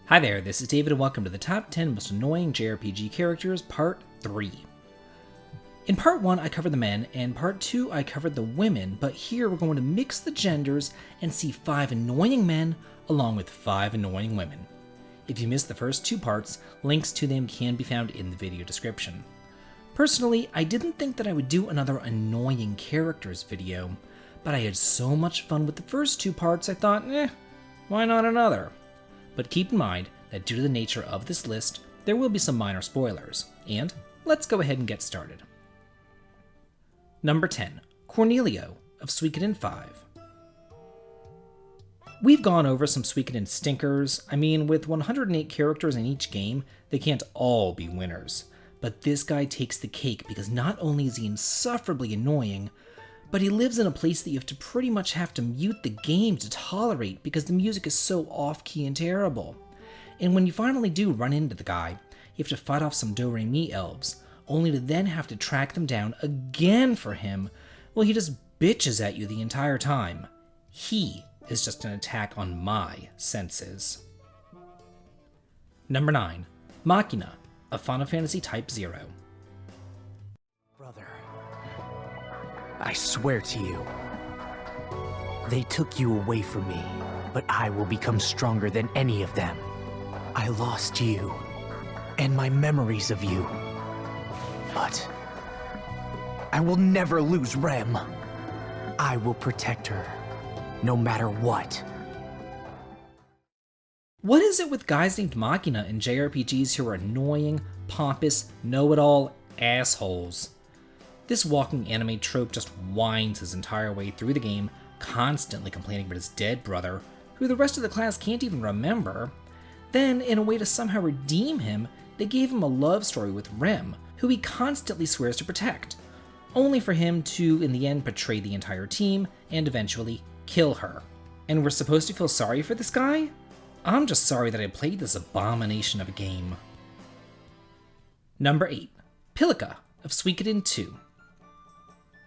Hi there, this is David and welcome to the Top 10 Most Annoying JRPG Characters Part 3. In Part 1 I covered the men, and Part 2 I covered the women, but here we're going to mix the genders and see 5 annoying men along with 5 annoying women. If you missed the first 2 parts, links to them can be found in the video description. Personally, I didn't think that I would do another annoying characters video, but I had so much fun with the first 2 parts I thought, why not another? But keep in mind that due to the nature of this list, there will be some minor spoilers, and let's go ahead and get started. Number 10, Cornelio of Suikoden 5. We've gone over some Suikoden stinkers. I mean, with 108 characters in each game, they can't all be winners. But this guy takes the cake because not only is he insufferably annoying, but he lives in a place that you have to pretty much have to mute the game to tolerate because the music is so off-key and terrible. And when you finally do run into the guy, you have to fight off some Do-Re-Mi elves, only to then have to track them down again for him. Well, he just bitches at you the entire time. He is just an attack on my senses. Number 9, Machina of Final Fantasy Type 0. Brother, I swear to you, they took you away from me, but I will become stronger than any of them. I lost you, and my memories of you, but I will never lose Rem. I will protect her, no matter what. What is it with guys named Machina in JRPGs who are annoying, pompous, know-it-all assholes? This walking anime trope just whines his entire way through the game, constantly complaining about his dead brother, who the rest of the class can't even remember. Then, in a way to somehow redeem him, they gave him a love story with Rem, who he constantly swears to protect, only for him to, in the end, betray the entire team and eventually kill her. And we're supposed to feel sorry for this guy? I'm just sorry that I played this abomination of a game. Number 8, Pelica of Suikoden 2.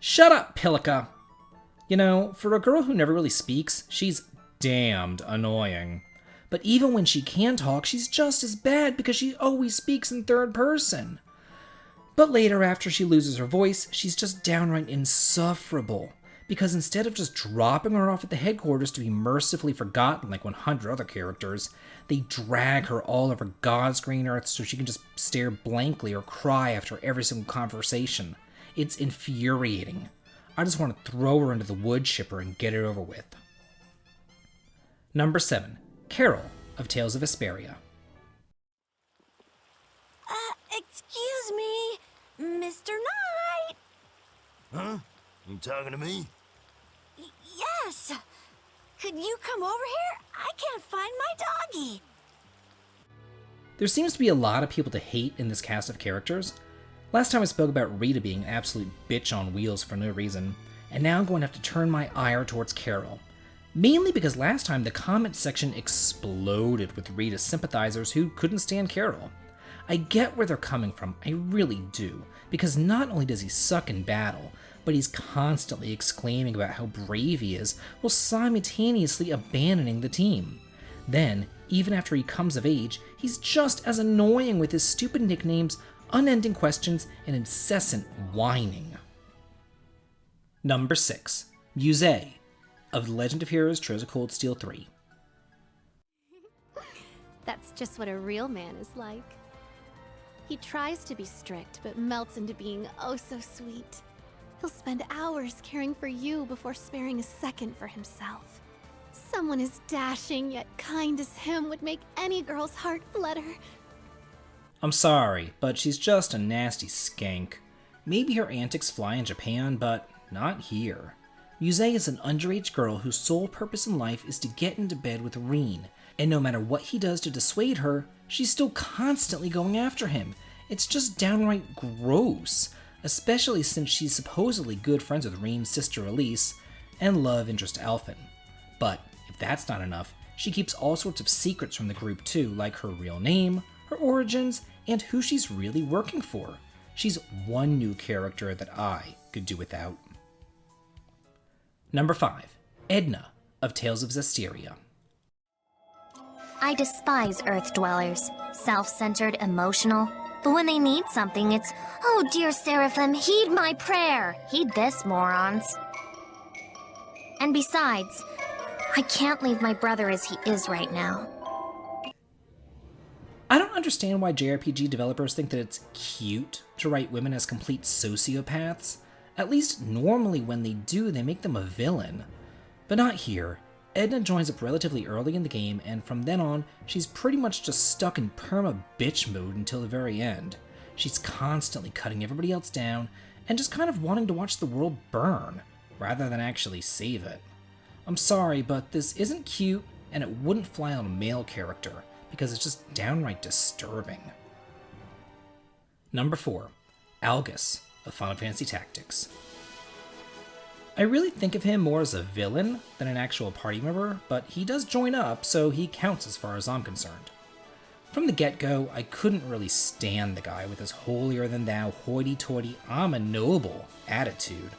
Shut up, Pelica! You know, for a girl who never really speaks, she's damned annoying. But even when she can talk, she's just as bad because she always speaks in third person. But later, after she loses her voice, she's just downright insufferable. Because instead of just dropping her off at the headquarters to be mercifully forgotten like 100 other characters, they drag her all over God's green earth so she can just stare blankly or cry after every single conversation. It's infuriating. I just want to throw her into the wood chipper and get it over with. Number 7, Carol of Tales of Vesperia. Excuse me, Mr. Knight? Huh? You talking to me? Yes. Could you come over here? I can't find my doggy. There seems to be a lot of people to hate in this cast of characters. Last time I spoke about Rita being an absolute bitch on wheels for no reason, and now I'm going to have to turn my ire towards Carol. Mainly because last time the comment section exploded with Rita's sympathizers who couldn't stand Carol. I get where they're coming from, I really do, because not only does he suck in battle, but he's constantly exclaiming about how brave he is while simultaneously abandoning the team. Then, even after he comes of age, he's just as annoying with his stupid nicknames, unending questions, and incessant whining. Number 6, Muse of The Legend of Heroes Trails of Cold Steel 3. That's just what a real man is like. He tries to be strict, but melts into being oh so sweet. He'll spend hours caring for you before sparing a second for himself. Someone as dashing yet kind as him would make any girl's heart flutter. I'm sorry, but she's just a nasty skank. Maybe her antics fly in Japan, but not here. Muse is an underage girl whose sole purpose in life is to get into bed with Reen, and no matter what he does to dissuade her, she's still constantly going after him. It's just downright gross, especially since she's supposedly good friends with Reen's sister Elise and love interest Alphen. But if that's not enough, she keeps all sorts of secrets from the group too, like her real name, her origins, and who she's really working for. She's one new character that I could do without. Number 5, Edna of Tales of Zestiria. I despise Earth dwellers. Self-centered, emotional. But when they need something, it's, oh dear Seraphim, heed my prayer. Heed this, morons. And besides, I can't leave my brother as he is right now. I don't understand why JRPG developers think that it's cute to write women as complete sociopaths. At least normally when they do, they make them a villain. But not here. Edna joins up relatively early in the game, and from then on, she's pretty much just stuck in perma-bitch mode until the very end. She's constantly cutting everybody else down, and just kind of wanting to watch the world burn, rather than actually save it. I'm sorry, but this isn't cute, and it wouldn't fly on a male character, because it's just downright disturbing. Number 4. Algus of Final Fantasy Tactics. I really think of him more as a villain than an actual party member, but he does join up, so he counts as far as I'm concerned. From the get-go, I couldn't really stand the guy with his holier-than-thou, hoity-toity, I'm a noble attitude.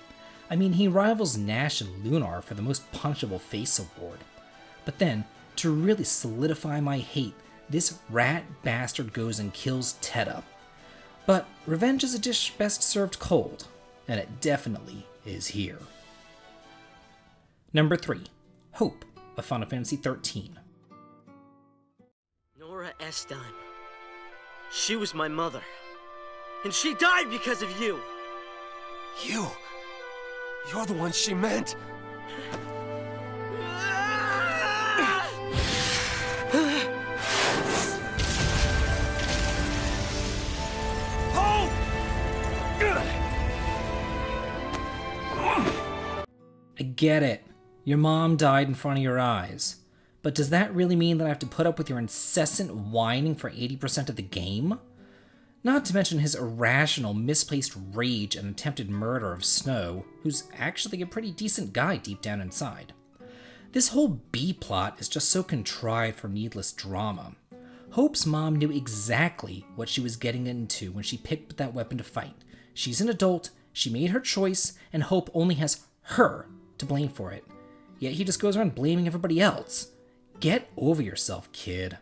I mean, he rivals Nash and Lunar for the most punchable face award. But then, to really solidify my hate, this rat bastard goes and kills Teta. But revenge is a dish best served cold, and it definitely is here. Number 3. Hope of Final Fantasy XIII. Nora Eston. She was my mother. And she died because of you! You're the one she meant! I get it. Your mom died in front of your eyes. But does that really mean that I have to put up with your incessant whining for 80% of the game? Not to mention his irrational, misplaced rage and attempted murder of Snow, who's actually a pretty decent guy deep down inside. This whole B-plot is just so contrived for needless drama. Hope's mom knew exactly what she was getting into when she picked that weapon to fight. She's an adult, she made her choice, and Hope only has her to blame for it. Yet he just goes around blaming everybody else. Get over yourself, kid.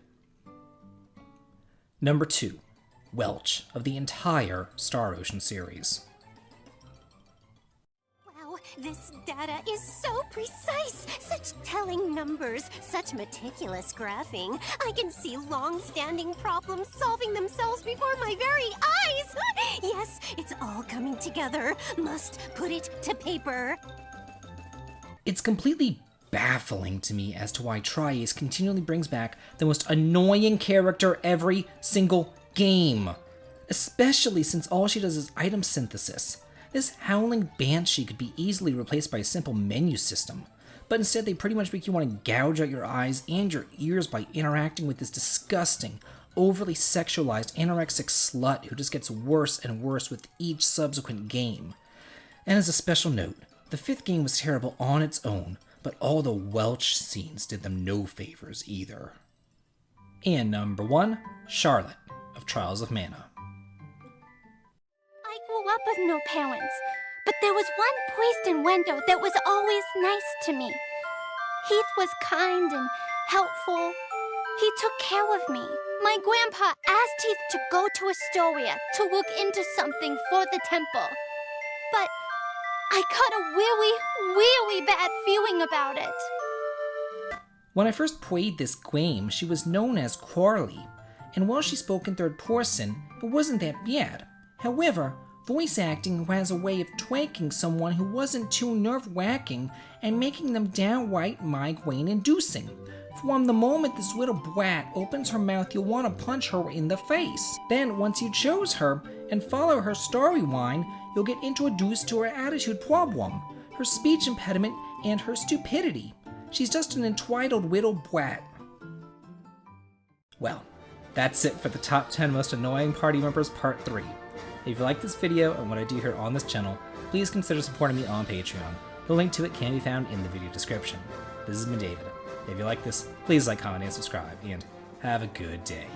Number 2. Welch of the entire Star Ocean series. Wow, this data is so precise! Such telling numbers, such meticulous graphing. I can see long-standing problems solving themselves before my very eyes! Yes, it's all coming together. Must put it to paper. It's completely baffling to me as to why Tri-Ace continually brings back the most annoying character every single game. Especially since all she does is item synthesis. This howling banshee could be easily replaced by a simple menu system, but instead they pretty much make you want to gouge out your eyes and your ears by interacting with this disgusting, overly sexualized anorexic slut who just gets worse and worse with each subsequent game. And as a special note, the 5th game was terrible on its own, but all the Welsh scenes did them no favors either. And number 1, Charlotte of Trials of Mana. I grew up with no parents, but there was one priest in Wendo that was always nice to me. Heath was kind and helpful. He took care of me. My grandpa asked Heath to go to Astoria to look into something for the temple. But I got a really bad feeling about it. When I first played this game, she was known as Quarley, and while she spoke in third person, it wasn't that bad. However, voice acting has a way of twanking someone who wasn't too nerve-wracking and making them downright migraine-inducing. From the moment this little brat opens her mouth, you'll want to punch her in the face. Then, once you chose her and follow her storyline, you'll get introduced to her attitude problem, her speech impediment, and her stupidity. She's just an entitled little brat. Well, that's it for the top 10 most annoying party members part 3. If you like this video and what I do here on this channel, please consider supporting me on Patreon. The link to it can be found in the video description. This has been David. If you like this, please like, comment, and subscribe, and have a good day.